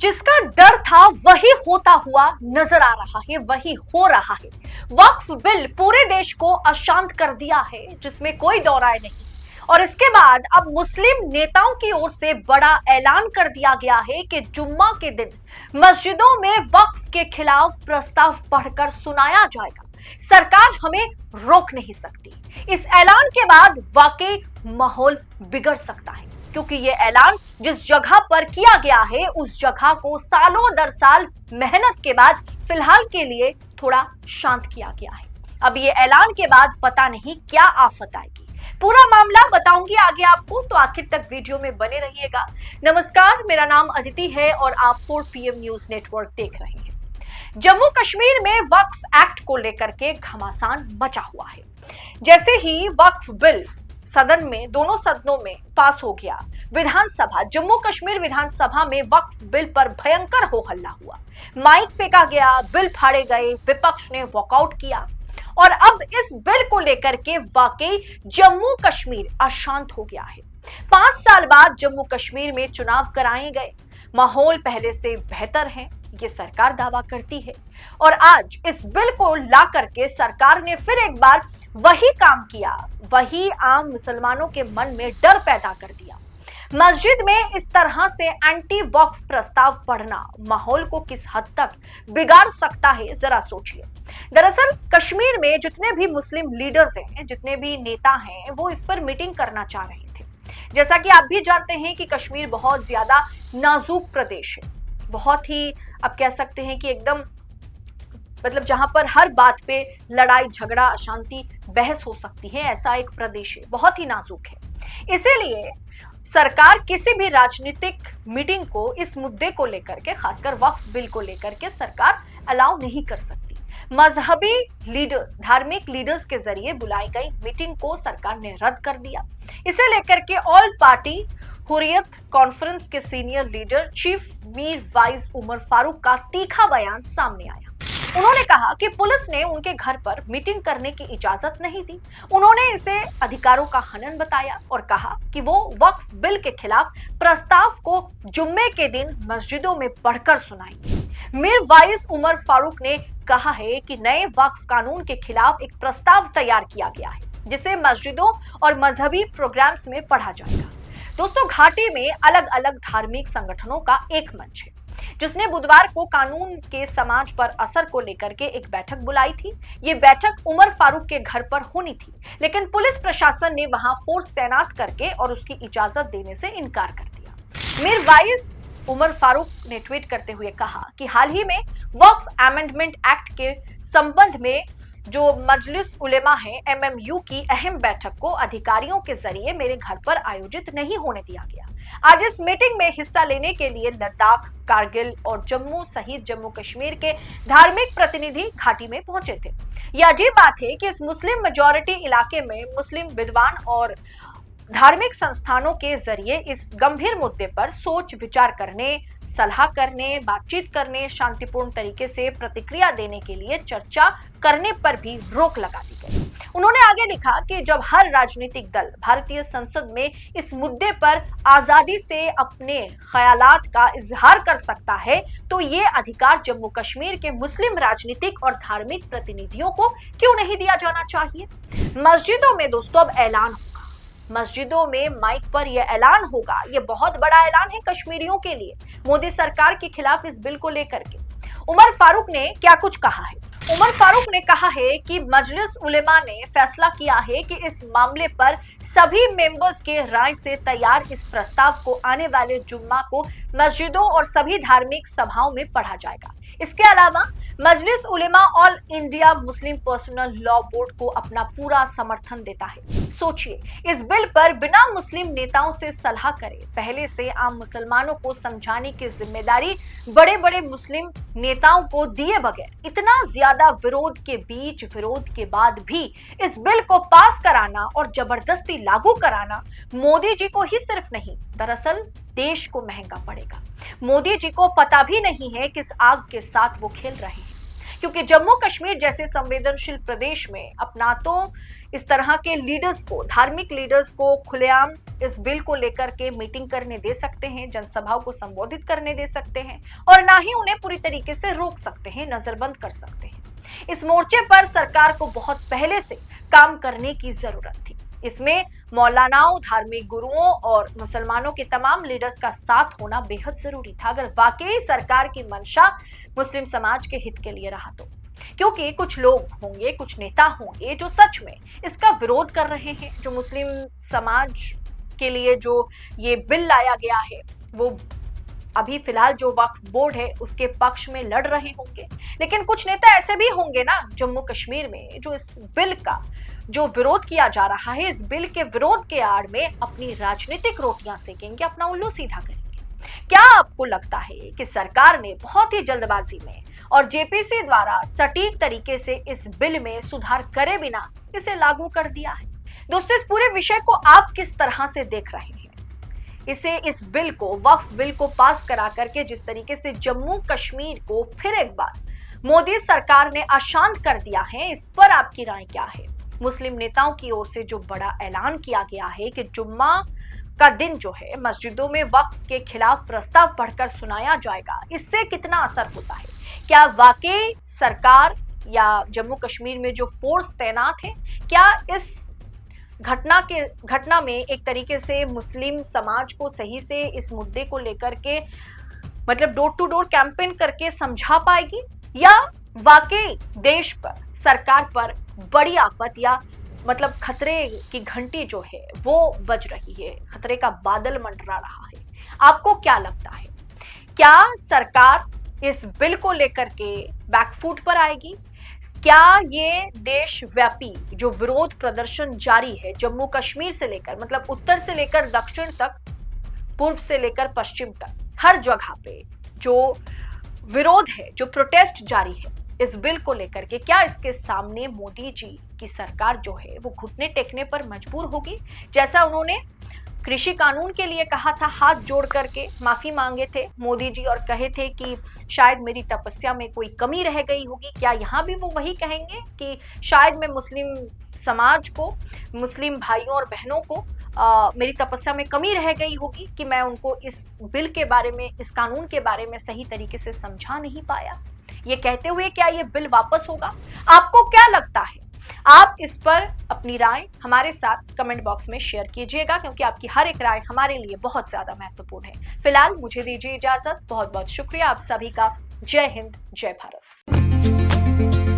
जिसका डर था वही होता हुआ नजर आ रहा है, वही हो रहा है। वक्फ बिल पूरे देश को अशांत कर दिया है, जिसमें कोई दो राय नहीं। और इसके बाद अब मुस्लिम नेताओं की ओर से बड़ा ऐलान कर दिया गया है कि जुम्मा के दिन मस्जिदों में वक्फ के खिलाफ प्रस्ताव पढ़कर सुनाया जाएगा। सरकार हमें रोक नहीं सकती। इस ऐलान के बाद वाकई माहौल बिगड़ सकता है, क्योंकि ये ऐलान जिस जगह पर किया गया है उस जगह को सालों दर साल मेहनत के बाद फिलहाल के लिए थोड़ा शांत किया गया है। अब ये ऐलान के बाद पता नहीं क्या आफत आएगी। पूरा मामला बताऊंगी आगे आपको, तो आखिर तक वीडियो में बने रहिएगा। नमस्कार, मेरा नाम अदिति है और आप 4 PM न्यूज नेटवर्क देख रहे हैं। जम्मू कश्मीर में वक्फ एक्ट को लेकर के घमासान मचा हुआ है। जैसे ही वक्फ बिल सदन में, दोनों सदनों में पास हो गया, विधानसभा, जम्मू कश्मीर विधानसभा में वक्फ बिल पर भयंकर हो हल्ला हुआ। माइक फेंका गया, बिल फाड़े गए, विपक्ष ने वॉकआउट किया और अब इस बिल को लेकर के वाकई जम्मू कश्मीर अशांत हो गया है। 5 साल बाद जम्मू कश्मीर में चुनाव कराए गए, माहौल पहले से बेहतर है, ये सरकार दावा करती है। और आज इस बिल को ला करके सरकार ने फिर एक बार वही काम किया, वही आम मुसलमानों के मन में डर पैदा कर दिया। मस्जिद में इस तरह से एंटी वक्फ प्रस्ताव पढ़ना माहौल को किस हद तक बिगाड़ सकता है, जरा सोचिए। दरअसल कश्मीर में जितने भी मुस्लिम लीडर्स हैं, जितने भी नेता हैं, वो इस पर मीटिंग करना चाह रहे थे। जैसा कि आप भी जानते हैं कि कश्मीर बहुत ज्यादा नाजुक प्रदेश है, बहुत ही आप कह सकते हैं कि एकदम मतलब जहां पर हर बात पे लड़ाई झगड़ा अशांति बहस हो सकती है, ऐसा एक प्रदेश है, बहुत ही नाजुक है। इसीलिए सरकार किसी भी राजनीतिक मीटिंग को इस मुद्दे को लेकर के, खासकर वक्फ बिल को लेकर के, सरकार अलाउ नहीं कर सकती। मजहबी लीडर्स, धार्मिक लीडर्स के जरिए बुलाई गई मीटिंग को सरकार ने रद्द कर दिया। इसे लेकर के ऑल पार्टी हुर्रियत कॉन्फ्रेंस के senior leader chief Mirwaiz Umar Farooq का तीखा बयान सामने आया। उन्होंने कहा कि पुलिस ने उनके घर पर मीटिंग करने की इजाजत नहीं दी। उन्होंने इसे अधिकारों का हनन बताया और कहा कि वो वक्फ बिल के खिलाफ प्रस्ताव को जुम्मे के दिन मस्जिदों में पढ़कर सुनाएंगे। मीर वाइज उमर फारूक ने कहा है कि नए वक्फ कानून के खिलाफ एक प्रस्ताव तैयार किया गया है, जिसे मस्जिदों और मजहबी प्रोग्राम्स में पढ़ा जाएगा। दोस्तों, घाटी में अलग अलग धार्मिक संगठनों का एक मंच है, जिसने बुधवार को कानून के समाज पर असर को लेकर के एक बैठक बुलाई थी। ये बैठक उमर फारूक के घर पर होनी थी, लेकिन पुलिस प्रशासन ने वहां फोर्स तैनात करके और उसकी इजाजत देने से इनकार कर दिया। मीर वाइस उमर फारूक ने ट्वीट करते हुए कहा कि हाल ही में वक्फ अमेंडमेंट एक्ट के संबंध में जो मजलिस उलेमा है MMU की अहम बैठक को अधिकारियों के जरिए मेरे घर पर आयोजित नहीं होने दिया गया। आज इस मीटिंग में हिस्सा लेने के लिए लद्दाख, कारगिल और जम्मू सहित जम्मू कश्मीर के धार्मिक प्रतिनिधि घाटी में पहुंचे थे। यह अजीब बात है कि इस मुस्लिम मेजॉरिटी इलाके में मुस्लिम विद्वान और धार्मिक संस्थानों के जरिए इस गंभीर मुद्दे पर सोच विचार करने, सलाह करने, बातचीत करने, शांतिपूर्ण तरीके से प्रतिक्रिया देने के लिए चर्चा करने पर भी रोक लगा दी गई। उन्होंने आगे लिखा कि जब हर राजनीतिक दल भारतीय संसद में इस मुद्दे पर आजादी से अपने ख्यालात का इजहार कर सकता है, तो ये अधिकार जम्मू कश्मीर के मुस्लिम राजनीतिक और धार्मिक प्रतिनिधियों को क्यों नहीं दिया जाना चाहिए। मस्जिदों में दोस्तों अब ऐलान होगा, मस्जिदों में माइक पर यह ऐलान होगा। यह बहुत बड़ा ऐलान है कश्मीरियों के लिए, मोदी सरकार के खिलाफ इस बिल को लेकर के। उमर फारूक ने क्या कुछ कहा है? उमर फारूक ने कहा है कि मजलिस उलेमा ने फैसला किया है कि इस मामले पर सभी मेंबर्स के राय से तैयार इस प्रस्ताव को आने वाले जुम्मा को मस्जिदों और सभी धार्मिक सभाओं में पढ़ा जाएगा। इसके अलावा Majlis Ulema All India Muslim Personal Law Board को अपना पूरा समर्थन देता है। सोचिए, इस बिल पर बिना मुस्लिम नेताओं से सलाह करे पहले से आम मुसलमानों को समझाने की जिम्मेदारी बड़े बड़े मुस्लिम नेताओं को दिए बगैर इतना ज्यादा विरोध के बीच, विरोध के बाद भी इस बिल को पास कराना और जबरदस्ती लागू कराना मोदी जी को ही सिर्फ नहीं, दरअसल देश को महंगा पड़ेगा। मोदी जी को पता भी नहीं है किस आग के साथ वो खेल रहे हैं। क्योंकि जम्मू कश्मीर जैसे संवेदनशील प्रदेश में अपना तो इस तरह के लीडर्स को, धार्मिक लीडर्स को खुलेआम इस बिल को लेकर के मीटिंग करने दे सकते हैं, जनसभाओं को संबोधित करने दे सकते हैं और ना ही उन्हें पूरी तरीके से रोक सकते हैं, नजरबंद कर सकते हैं। इस मोर्चे पर सरकार को बहुत पहले से काम करने की जरूरत थी। इसमें मौलानाओं, धार्मिक गुरुओं और मुसलमानों के तमाम लीडर्स का साथ होना बेहद जरूरी था, अगर वाकई सरकार की मंशा मुस्लिम समाज के हित के लिए रहा तो। क्योंकि कुछ लोग होंगे, कुछ नेता होंगे जो सच में इसका विरोध कर रहे हैं, जो मुस्लिम समाज के लिए जो ये बिल लाया गया है वो अभी फिलहाल जो वक्फ बोर्ड है उसके पक्ष में लड़ रहे होंगे। लेकिन कुछ नेता ऐसे भी होंगे ना जम्मू कश्मीर में जो इस बिल का जो विरोध किया जा रहा है, इस बिल के विरोध के आड़ में अपनी राजनीतिक रोटियां सेकेंगे, अपना उल्लू सीधा करेंगे। क्या आपको लगता है कि सरकार ने बहुत ही जल्दबाजी में और जेपीसी द्वारा सटीक तरीके से इस बिल में सुधार करे बिना इसे लागू कर दिया है? दोस्तों, इस पूरे विषय को आप किस तरह से देख रहे हैं? इस बिल को, वक्फ बिल को पास करा करके जिस तरीके से जम्मू कश्मीर को फिर एक बार मोदी सरकार ने अशांत कर दिया है, इस पर आपकी राय क्या है? मुस्लिम नेताओं की ओर से जो बड़ा ऐलान किया गया है कि जुम्मा का दिन जो है मस्जिदों में वक्फ के खिलाफ प्रस्ताव पढ़कर सुनाया जाएगा, इससे कितना असर होता है? क्या वाकई सरकार या जम्मू कश्मीर में जो फोर्स तैनात है, क्या इस घटना में एक तरीके से मुस्लिम समाज को सही से इस मुद्दे को लेकर के मतलब डोर टू डोर कैंपेन करके समझा पाएगी, या वाकई देश पर, सरकार पर बड़ी आफत या मतलब खतरे की घंटी जो है वो बज रही है, खतरे का बादल मंडरा रहा है? आपको क्या लगता है? क्या सरकार इस बिल को लेकर के बैकफुट पर आएगी? क्या ये देशव्यापी जो विरोध प्रदर्शन जारी है जम्मू कश्मीर से लेकर, मतलब उत्तर से लेकर दक्षिण तक, पूर्व से लेकर पश्चिम तक, हर जगह पे जो विरोध है, जो प्रोटेस्ट जारी है इस बिल को लेकर के, क्या इसके सामने मोदी जी की सरकार जो है वो घुटने टेकने पर मजबूर होगी? जैसा उन्होंने कृषि कानून के लिए कहा था, हाथ जोड़ करके माफी मांगे थे मोदी जी और कहे थे कि शायद मेरी तपस्या में कोई कमी रह गई होगी, क्या यहाँ भी वो वही कहेंगे कि शायद मैं मुस्लिम समाज को, मुस्लिम भाइयों और बहनों को मेरी तपस्या में कमी रह गई होगी कि मैं उनको इस बिल के बारे में, इस कानून के बारे में सही तरीके से समझा नहीं पाया? ये कहते हुए क्या ये बिल वापस होगा? आपको क्या लगता है? आप इस पर अपनी राय हमारे साथ कमेंट बॉक्स में शेयर कीजिएगा, क्योंकि आपकी हर एक राय हमारे लिए बहुत ज्यादा महत्वपूर्ण है। फिलहाल मुझे दीजिए इजाजत। बहुत बहुत शुक्रिया आप सभी का। जय हिंद, जय भारत।